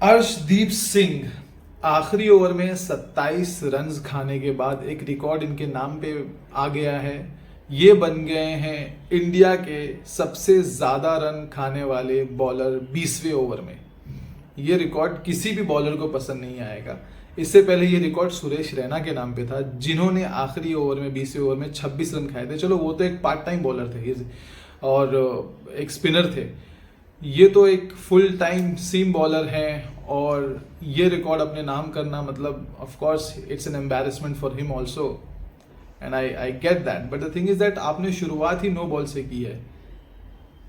अर्शदीप सिंह आखिरी ओवर में 27 रन्स खाने के बाद एक रिकॉर्ड इनके नाम पे आ गया है। ये बन गए हैं इंडिया के सबसे ज़्यादा रन खाने वाले बॉलर 20वें ओवर में। ये रिकॉर्ड किसी भी बॉलर को पसंद नहीं आएगा। इससे पहले ये रिकॉर्ड सुरेश रैना के नाम पे था, जिन्होंने आखिरी ओवर में 20वें ओवर में 26 रन खाए थे। चलो वो तो एक पार्ट टाइम बॉलर थे और एक स्पिनर थे। ये तो एक फुल टाइम सीम बॉलर हैं और ये रिकॉर्ड अपने नाम करना मतलब of course it's an embarrassment for him also and I get that. But the thing is that आपने शुरुआत ही नो बॉल से की है।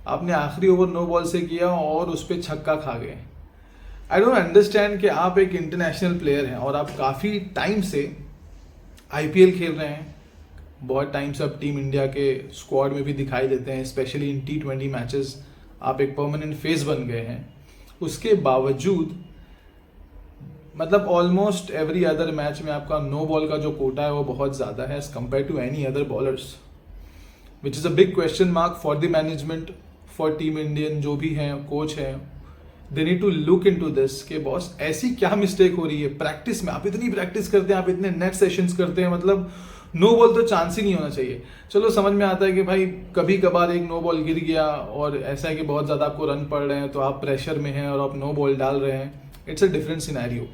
आपने आखिरी ओवर नो बॉल से किया और उस पर छक्का खा गए। आई डोंट अंडरस्टैंड कि आप एक इंटरनेशनल प्लेयर हैं और आप काफ़ी टाइम से आईपीएल खेल रहे हैं। बहुत टाइम से आप टीम इंडिया के स्क्वाड में भी दिखाई देते हैं, स्पेशली इन T20 मैचेस आप एक परमानेंट फेस बन गए हैं। उसके बावजूद मतलब ऑलमोस्ट एवरी अदर मैच में आपका नो बॉल का जो कोटा है वो बहुत ज़्यादा है as compared to any other bowlers, which is a big question mark for the management, for team Indian जो भी हैं कोच हैं। They need to look in to this कि बॉस ऐसी क्या मिस्टेक हो रही है। प्रैक्टिस में आप इतनी प्रैक्टिस करते हैं, आप इतने नेट सेशंस करते हैं, मतलब नो बॉल तो चांस ही नहीं होना चाहिए। चलो समझ में आता है कि भाई कभी कभार एक नो बॉल गिर गया और ऐसा है कि बहुत ज़्यादा आपको रन पड़ रहे हैं तो आप प्रेशर में हैं और आप नो बॉल डाल रहे हैं, it's a different scenario.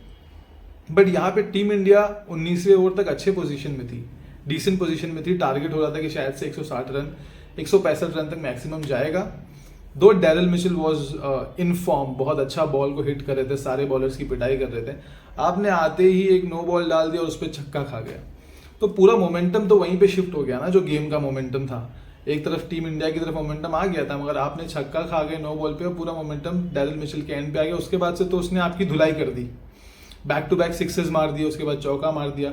But यहाँ पे टीम इंडिया 19वें ओवर तक अच्छे पोजीशन में थी, डिसेंट पोजीशन में थी। टारगेट हो रहा था कि शायद से 160 रन 165 रन तक मैक्सिमम जाएगा। दो Daryl Mitchell was in form, बहुत अच्छा बॉल को हिट कर रहे थे, सारे बॉलर्स की पिटाई कर रहे थे। आपने आते ही एक नो बॉल डाल दिया और उस पर छक्का खा गया, तो पूरा मोमेंटम तो वहीं पे शिफ्ट हो गया ना। जो गेम का मोमेंटम था, एक तरफ टीम इंडिया की तरफ मोमेंटम आ गया था, मगर आपने छक्का खा गए नो बॉल पे और पूरा मोमेंटम डेरिल मिचेल के एंड पे आ गया। उसके बाद से तो उसने आपकी धुलाई कर दी, बैक टू बैक सिक्सेस मार दिए, उसके बाद चौका मार दिया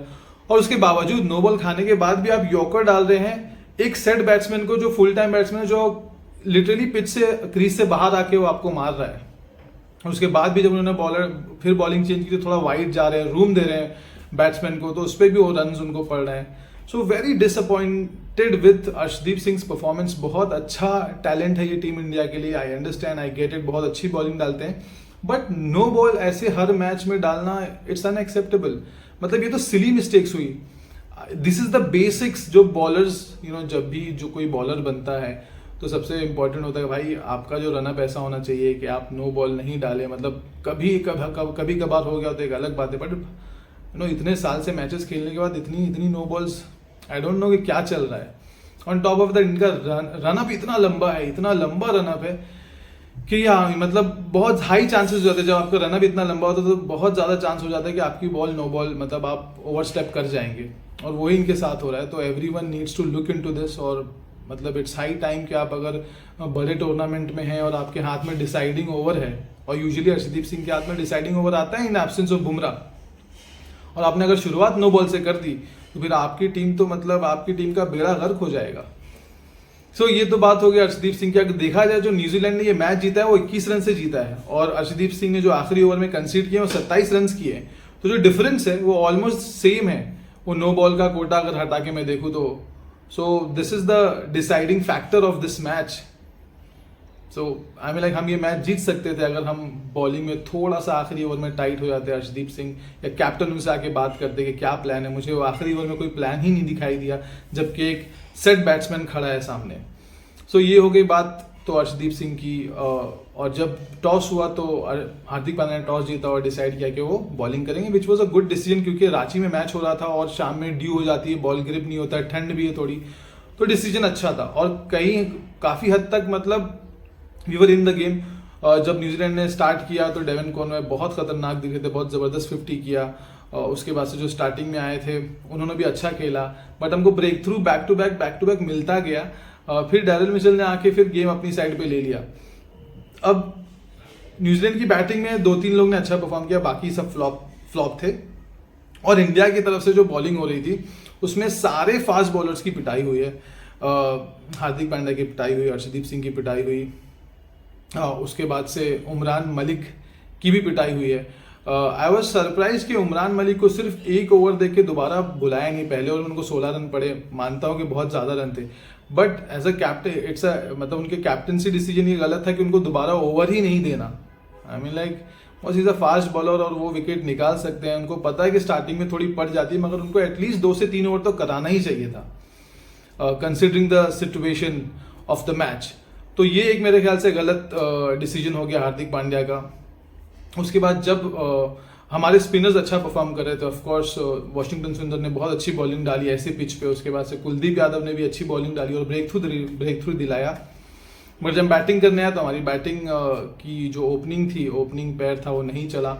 और उसके बावजूद नो बॉल खाने के बाद भी आप यॉर्कर डाल रहे हैं एक सेट बैट्समैन को, जो फुल टाइम बैट्समैन जो लिटरली पिच से क्रीज से बाहर आके वो आपको मार रहा है। उसके बाद भी जब उन्होंने बॉलर फिर बॉलिंग चेंज की तो थोड़ा वाइड जा रहे हैं, रूम दे रहे हैं बैट्समैन को, तो उस पर भी वो रन्स उनको पड़ रहे हैं। So very disappointed with Arshdeep Singh performance. बहुत अच्छा टैलेंट है ये टीम इंडिया के लिए, I understand, I get it, बहुत अच्छी बॉलिंग डालते हैं, बट नो बॉल ऐसे हर मैच में डालना इट्स अनएक्सेप्टेबल। मतलब ये तो सिली मिस्टेक्स हुई। दिस इज द बेसिक्स जो बॉलर्स जब भी जो कोई बॉलर बनता है तो सबसे इंपॉर्टेंट होता है भाई आपका जो रनअप ऐसा होना चाहिए कि आप नो बॉल नहीं डालें। मतलब कभी कभार हो गया तो एक अलग बात है, बट इतने साल से मैचेस खेलने के बाद इतनी no balls, I don't know कि क्या चल रहा है। ऑन टॉप ऑफ दैट इनका रनअप इतना लंबा है, इतना लंबा रनअप है कि मतलब बहुत हाई चांसेस हो जाते हैं। जब आपका रनअप इतना लंबा होता है तो बहुत ज़्यादा चांस हो जाता है कि आपकी बॉल नो बॉल, मतलब आप ओवर स्टेप कर जाएंगे, और वही इनके साथ हो रहा है। तो everyone needs to look into this, और मतलब इट्स हाई टाइम कि आप अगर बड़े टूर्नामेंट में हैं और आपके हाथ में डिसाइडिंग ओवर है, और यूजुअली अर्शदीप सिंह के हाथ में डिसाइडिंग ओवर आता है इन एब्सेंस ऑफ बुमराह, और आपने अगर शुरुआत नो बॉल से कर दी तो फिर आपकी टीम तो मतलब आपकी टीम का बेड़ा गर्क हो जाएगा। सो ये तो बात हो गई अर्शदीप सिंह की। अगर देखा जाए जो न्यूजीलैंड ने ये मैच जीता है वो 21 रन से जीता है, और अर्शदीप सिंह ने जो आखिरी ओवर में कंसीड किए वो 27 रन किए हैं। तो जो डिफरेंस है वो ऑलमोस्ट सेम है। वो नो बॉल का कोटा अगर हटा के मैं देखूँ तो so this is the deciding factor of this match. So I mean like हम ये मैच जीत सकते थे अगर हम बॉलिंग में थोड़ा सा आखिरी ओवर में टाइट हो जाते। अर्शदीप सिंह या कैप्टन उनसे आके बात करते कि क्या प्लान है। मुझे वो आखिरी ओवर में कोई प्लान ही नहीं दिखाई दिया, जबकि एक सेट बैट्समैन खड़ा है सामने। सो ये हो गई बात तो अर्शदीप सिंह की। और जब टॉस हुआ तो हार्दिक पांड्या ने टॉस जीता और डिसाइड किया कि वो बॉलिंग करेंगे, which was a good decision, क्योंकि रांची में मैच हो रहा था और शाम में ड्यू हो जाती है, बॉल ग्रिप नहीं होता है, ठंड भी है थोड़ी, तो डिसीजन अच्छा था। और कहीं काफ़ी हद तक मतलब we were in the game. जब न्यूजीलैंड ने स्टार्ट किया तो डेवन कॉनवे बहुत खतरनाक दिखे थे, बहुत ज़बरदस्त 50 किया। उसके बाद से जो स्टार्टिंग में आए थे उन्होंने भी अच्छा खेला, बट हमको breakthrough back to back मिलता गया। फिर डेरिल मिचेल ने आके फिर गेम अपनी साइड पे ले लिया। अब न्यूजीलैंड की बैटिंग में 2-3 लोग ने अच्छा परफॉर्म किया, बाकी सब फ्लॉप थे। और इंडिया की तरफ से जो बॉलिंग हो रही थी उसमें सारे फास्ट बॉलर्स की पिटाई हुई है। हार्दिक पांड्या की पिटाई हुई, अर्शदीप सिंह की पिटाई हुई, उसके बाद से उमरान मलिक की भी पिटाई हुई है। आई वॉज सरप्राइज कि उमरान मलिक को सिर्फ एक ओवर देख के दोबारा बुलाया नहीं। पहले ओवर में उनको 16 रन पड़े, मानता हूँ कि बहुत ज़्यादा रन थे, बट एज अ कैप्टन मतलब उनके कैप्टनसी डिसीजन ये गलत था कि उनको दोबारा ओवर ही नहीं देना। आई मीन लाइक बस इज अ फास्ट बॉलर और वो विकेट निकाल सकते हैं। उनको पता है कि स्टार्टिंग में थोड़ी पड़ जाती है, मगर उनको एटलीस्ट 2 से 3 ओवर तो कराना ही चाहिए था, considering the situation of the match. तो ये एक मेरे ख्याल से गलत डिसीजन हो गया हार्दिक पांड्या का। उसके बाद जब हमारे स्पिनर्स अच्छा परफॉर्म कर रहे थे, ऑफ कोर्स वॉशिंगटन सुंदर ने बहुत अच्छी बॉलिंग डाली ऐसी पिच पे, उसके बाद से कुलदीप यादव ने भी अच्छी बॉलिंग डाली और ब्रेक थ्रू दिलाया। बट जब बैटिंग करने आया तो हमारी बैटिंग की जो ओपनिंग थी, ओपनिंग पैर था, वो नहीं चला।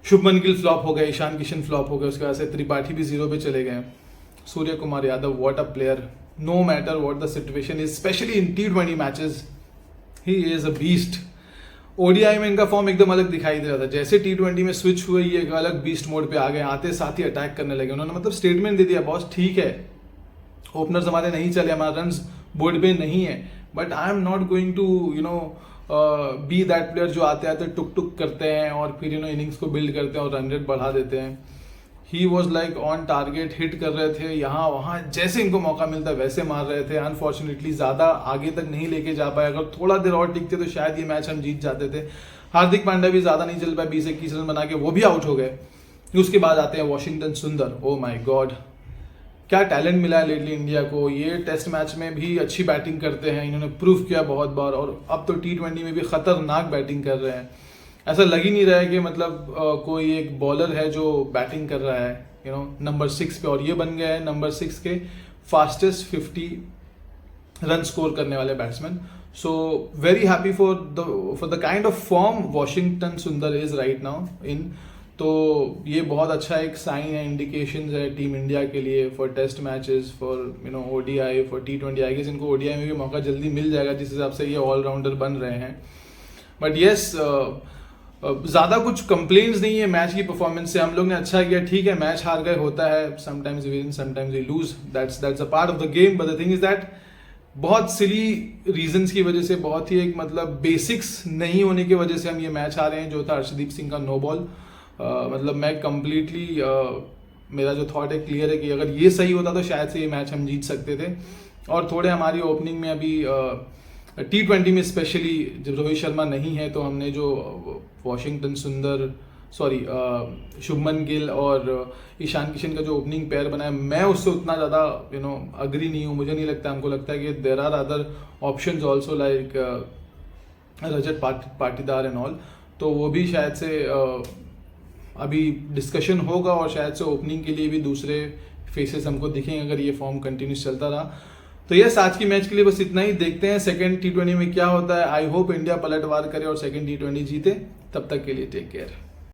शुभमन गिल फ्लॉप हो गए, ईशान किशन फ्लॉप हो गए, उसके बाद से त्रिपाठी भी 0 पे चले गए। Surya Kumar Yadav, what a player, no matter what the situation is, specially in T20 matches he is a beast. ODI में इनका फॉर्म एकदम अलग दिखाई दे रहा था, जैसे T20 में स्विच हुए ये एक अलग बीस्ट मोड पे आ गए, आते साथ ही अटैक करने लगे। उन्होंने मतलब स्टेटमेंट दे दिया, बॉस ठीक है ओपनर्स हमारे नहीं चले, हमारा रन्स बोर्ड पे नहीं है, but I am not going to be that player जो आते आते टुक टुक करते हैं और फिर इनिंग्स को बिल्ड करते हैं और रन रेट बढ़ा देते हैं। He was like on target, hit कर रहे थे यहाँ वहाँ, जैसे इनको मौका मिलता वैसे मार रहे थे। अनफॉर्चुनेटली ज़्यादा आगे तक नहीं लेके जा पाए, अगर थोड़ा देर और टिकते तो शायद ये मैच हम जीत जाते थे। हार्दिक पांड्या भी ज़्यादा नहीं चल पाए, 20-21 रन बना के वो भी आउट हो गए। उसके बाद आते हैं वॉशिंगटन सुंदर, ओ माई गॉड क्या टैलेंट मिला है लेटली इंडिया को। ये टेस्ट मैच में भी अच्छी बैटिंग करते हैं, इन्होंने प्रूव किया बहुत बार, और अब तो T20 में भी खतरनाक बैटिंग कर रहे हैं। ऐसा लग ही नहीं रहा है कि मतलब कोई एक बॉलर है जो बैटिंग कर रहा है नंबर 6 पे, और ये बन गया है नंबर 6 के फास्टेस्ट 50 रन स्कोर करने वाले batsman. So very happy for the kind of form Washington सुंदर इज राइट नाउ इन। तो ये बहुत अच्छा एक साइन है, इंडिकेशन है टीम इंडिया के लिए for test matches, for ODI, for T20। I guess इनको ओडीआई में भी मौका जल्दी मिल जाएगा जिस हिसाब से ये ऑलराउंडर बन रहे हैं। बट येस, ज़्यादा कुछ कंप्लेंट्स नहीं है मैच की परफॉर्मेंस से। हम लोग ने अच्छा किया, ठीक है मैच हार गए, होता है, sometimes we win sometimes we lose, that's a part of the game. But the thing is that बहुत सिली रीजंस की वजह से, बहुत ही एक मतलब बेसिक्स नहीं होने की वजह से हम ये मैच हारे हैं, जो था अर्शदीप सिंह का नो बॉल। मतलब मैं कंप्लीटली मेरा जो थॉट है क्लियर है कि अगर ये सही होता तो शायद से ये मैच हम जीत सकते थे। और थोड़े हमारी ओपनिंग में अभी T20 में स्पेशली जब रोहित शर्मा नहीं है तो हमने जो वॉशिंगटन सुंदर शुभमन गिल और ईशान किशन का जो ओपनिंग पेयर बनाया, मैं उससे उतना ज़्यादा अग्री नहीं हूँ। मुझे नहीं लगता, हमको लगता है कि there are other options also like Rajat Patidar and all. तो वो भी शायद से अभी डिस्कशन होगा और शायद से ओपनिंग के लिए भी दूसरे फेसेस हमको दिखेंगे अगर ये फॉर्म कंटिन्यूस चलता रहा। तो यस, आज की मैच के लिए बस इतना ही। देखते हैं सेकंड T20 में क्या होता है। आई होप इंडिया पलटवार करे और सेकंड T20 जीते। तब तक के लिए टेक केयर।